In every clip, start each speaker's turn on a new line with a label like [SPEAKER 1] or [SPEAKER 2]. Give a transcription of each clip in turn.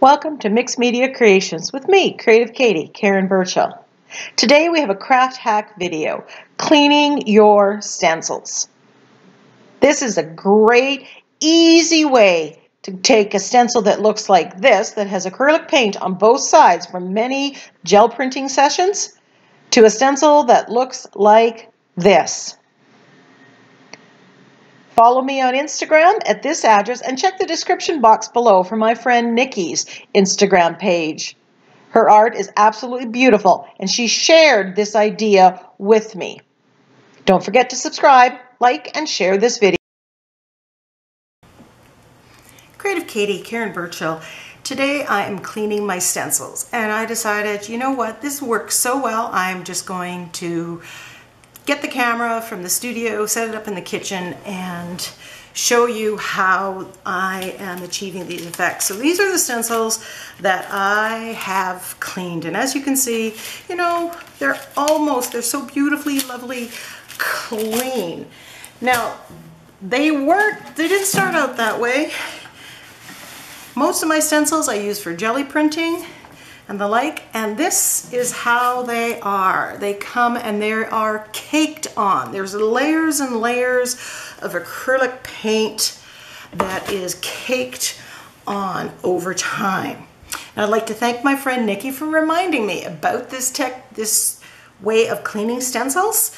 [SPEAKER 1] Welcome to Mixed Media Creations with me, Creative Katie, Karen Burchill. Today we have a craft hack video, cleaning your stencils. This is a great, easy way to take a stencil that looks like this, that has acrylic paint on both sides from many gel printing sessions, to a stencil that looks like this. Follow me on Instagram at this address and check the description box below for my friend Nikki's Instagram page. Her art is absolutely beautiful and she shared this idea with me. Don't forget to subscribe, like, and share this video.
[SPEAKER 2] Creative Katie, Karen Burchill. Today I am cleaning my stencils and I decided, you know what, this works so well, I'm just going to get the camera from the studio, set it up in the kitchen, and show you how I am achieving these effects. So these are the stencils that I have cleaned, and as you can see, you know, they're so beautifully, lovely, clean. Now, they didn't start out that way. Most of my stencils I use for jelly printing and the like, and this is how they are. They come and they are caked on. There's layers and layers of acrylic paint that is caked on over time. And I'd like to thank my friend Nikki for reminding me about this way of cleaning stencils.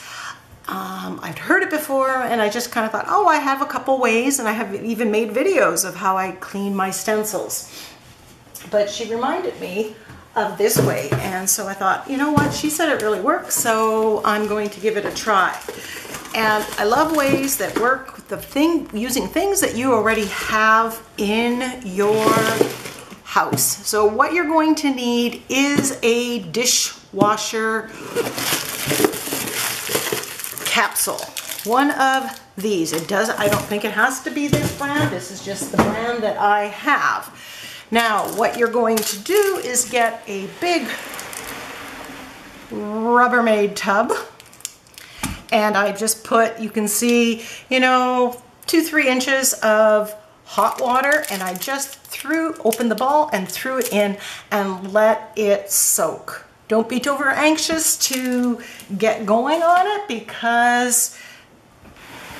[SPEAKER 2] I'd heard it before and I just kind of thought, oh, I have a couple ways, and I have even made videos of how I clean my stencils. But she reminded me of this way, and so I thought, you know what, she said it really works, so I'm going to give it a try. And I love ways that work with using things that you already have in your house. So what you're going to need is a dishwasher capsule. One of these. I don't think it has to be this brand. This is just the brand that I have. Now, what you're going to do is get a big Rubbermaid tub, and I just put, you can see, you know, 2-3 inches of hot water, and I just opened the ball and threw it in and let it soak. Don't be over anxious to get going on it, because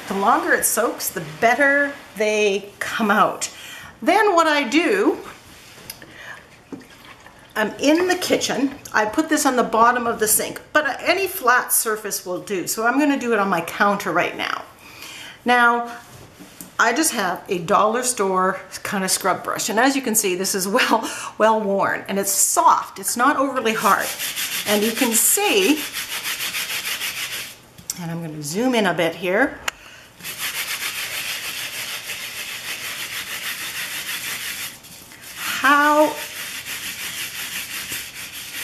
[SPEAKER 2] the longer it soaks, the better they come out. Then what I do, I'm in the kitchen. I put this on the bottom of the sink, but any flat surface will do. So I'm going to do it on my counter right now. Now, I just have a dollar store kind of scrub brush, and as you can see, this is well worn, and it's soft. It's not overly hard, and you can see, and I'm going to zoom in a bit here. How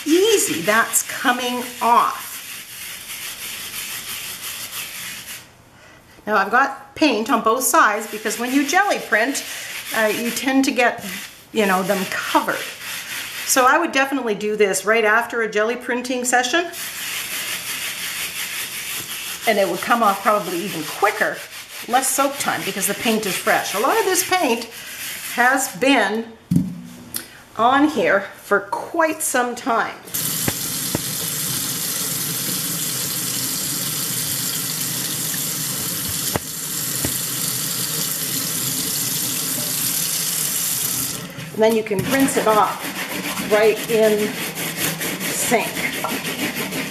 [SPEAKER 2] easy that's coming off. Now I've got paint on both sides because when you jelly print, you tend to get, you know, them covered. So I would definitely do this right after a jelly printing session, and it would come off probably even quicker, less soak time because the paint is fresh. A lot of this paint has been on here for quite some time. And then you can rinse it off right in the sink.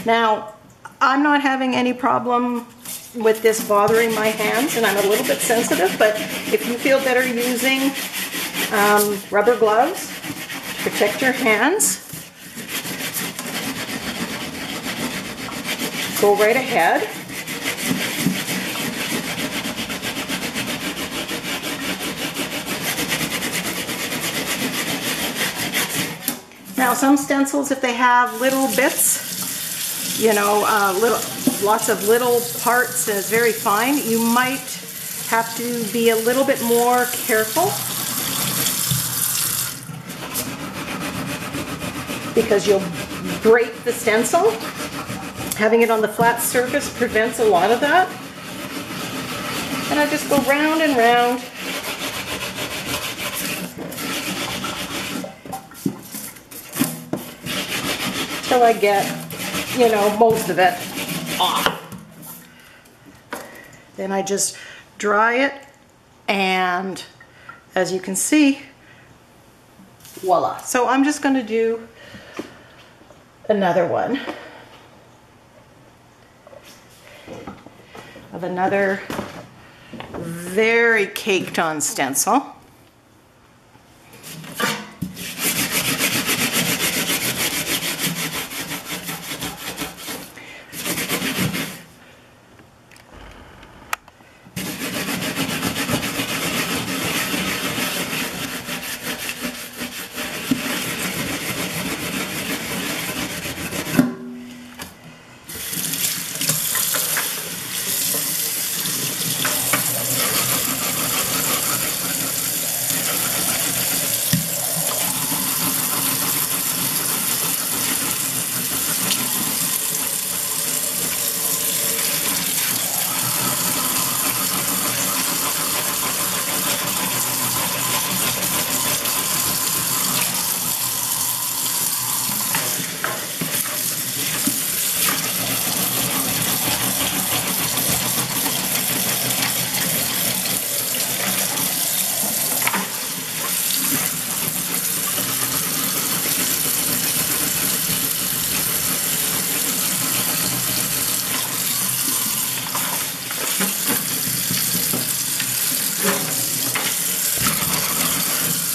[SPEAKER 2] Now, I'm not having any problem with this bothering my hands, and I'm a little bit sensitive, but if you feel better using rubber gloves, protect your hands, go right ahead. Now, some stencils, if they have little bits, you know, lots of little parts, and it's very fine, you might have to be a little bit more careful, because you'll break the stencil. Having it on the flat surface prevents a lot of that. And I just go round and round. till I get, you know, most of it off. Then I just dry it, and as you can see, voila. So I'm just going to do another one of another very caked on stencil.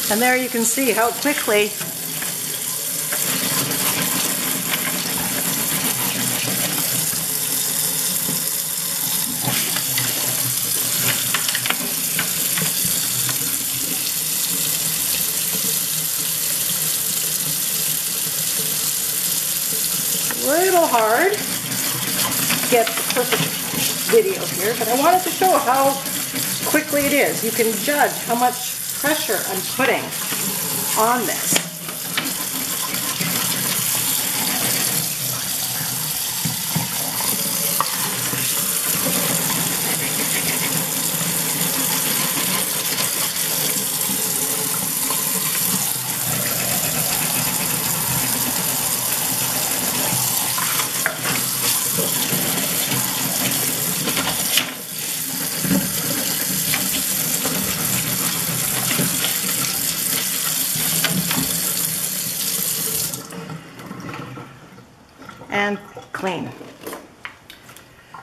[SPEAKER 2] And there you can see how quickly a little hard to get the perfect video here, but I wanted to show how quickly it is. You can judge how much pressure I'm putting on this. And clean.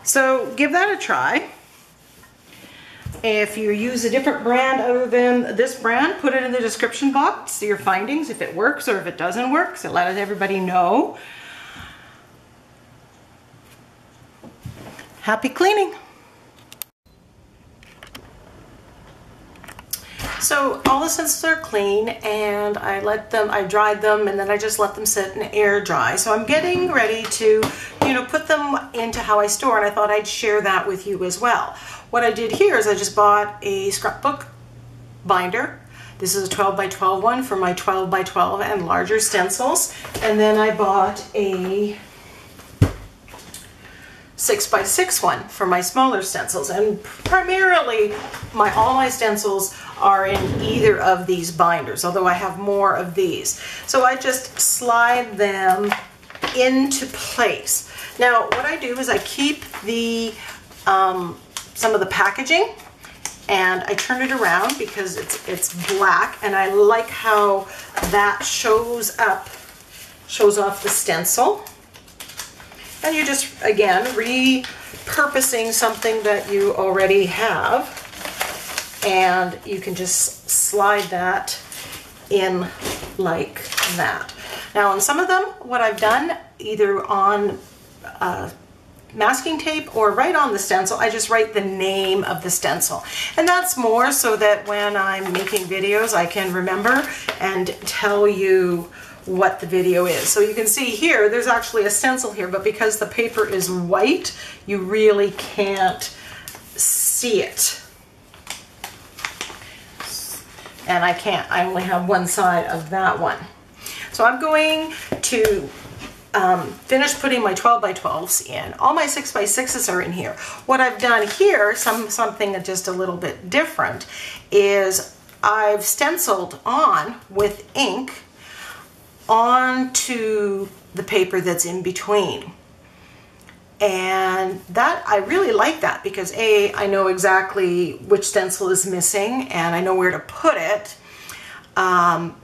[SPEAKER 2] So give that a try. If you use a different brand other than this brand, put it in the description box, see your findings, if it works or if it doesn't work, so let everybody know. Happy cleaning. So all the stencils are clean, and I dried them, and then I just let them sit and air dry. So I'm getting ready to, put them into how I store, and I thought I'd share that with you as well. What I did here is I just bought a scrapbook binder. This is a 12 by 12 one for my 12 by 12 and larger stencils. And then I bought a 6 by 6 one for my smaller stencils. And primarily all my stencils are in either of these binders, although I have more of these. So I just slide them into place. Now what I do is I keep the some of the packaging, and I turn it around because it's black, and I like how that shows off the stencil. And you're just, again, repurposing something that you already have, and you can just slide that in like that. Now on some of them, what I've done, either on masking tape or right on the stencil, I just write the name of the stencil. And that's more so that when I'm making videos, I can remember and tell you what the video is. So you can see here, there's actually a stencil here, but because the paper is white, you really can't see it. And I only have one side of that one. So I'm going to finish putting my 12 by 12s in. All my 6 by 6s are in here. What I've done here, something just a little bit different, is I've stenciled on with ink onto the paper that's in between. And that, I really like that because A, I know exactly which stencil is missing and I know where to put it. And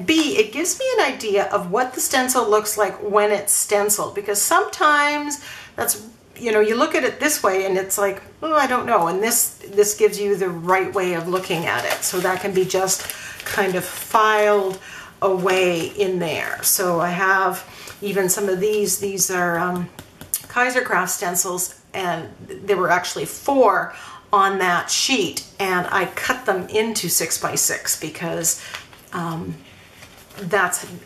[SPEAKER 2] B, it gives me an idea of what the stencil looks like when it's stenciled, because sometimes that's, you know, you look at it this way and it's like, oh, I don't know. And this gives you the right way of looking at it. So that can be just kind of filed away in there. So I have even some of these are Kaisercraft stencils, and there were actually 4 on that sheet, and I cut them into 6x6 because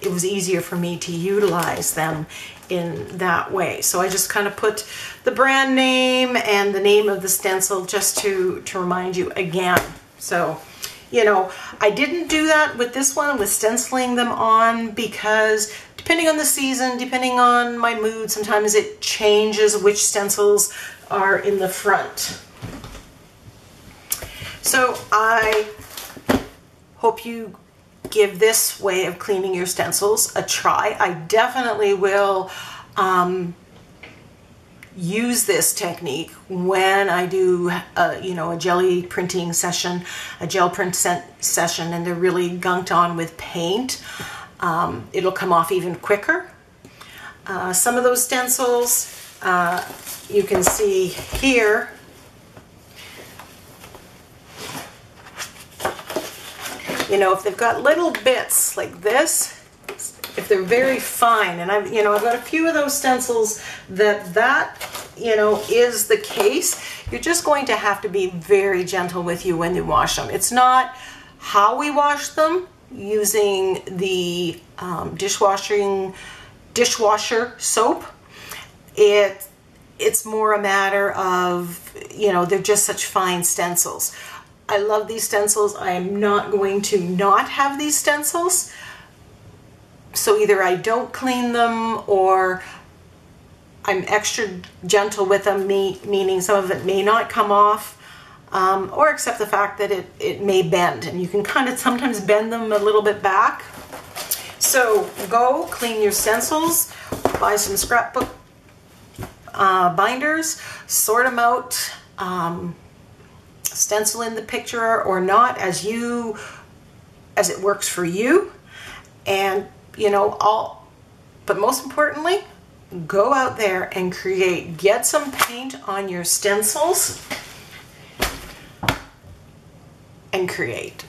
[SPEAKER 2] it was easier for me to utilize them in that way. So I just kind of put the brand name and the name of the stencil just to remind you again. So, you know, I didn't do that with this one, with stenciling them on, because depending on the season, depending on my mood, sometimes it changes which stencils are in the front. So I hope you give this way of cleaning your stencils a try. I definitely will use this technique when I do you know, a jelly printing session, a gel print session, and they're really gunked on with paint. It'll come off even quicker. Some of those stencils you can see here. You know, if they've got little bits like this, if they're very fine, and I've got a few of those stencils that you know, is the case, you're just going to have to be very gentle with you when you wash them. It's not how we wash them using the dishwasher soap. It's more a matter of, you know, they're just such fine stencils. I love these stencils. I am not going to not have these stencils. So either I don't clean them or I'm extra gentle with them, meaning some of it may not come off, or accept the fact that it may bend, and you can kind of sometimes bend them a little bit back. So go clean your stencils, buy some scrapbook binders, sort them out, stencil in the picture or not as it works for you, and you know, but most importantly, go out there and create. Get some paint on your stencils and create.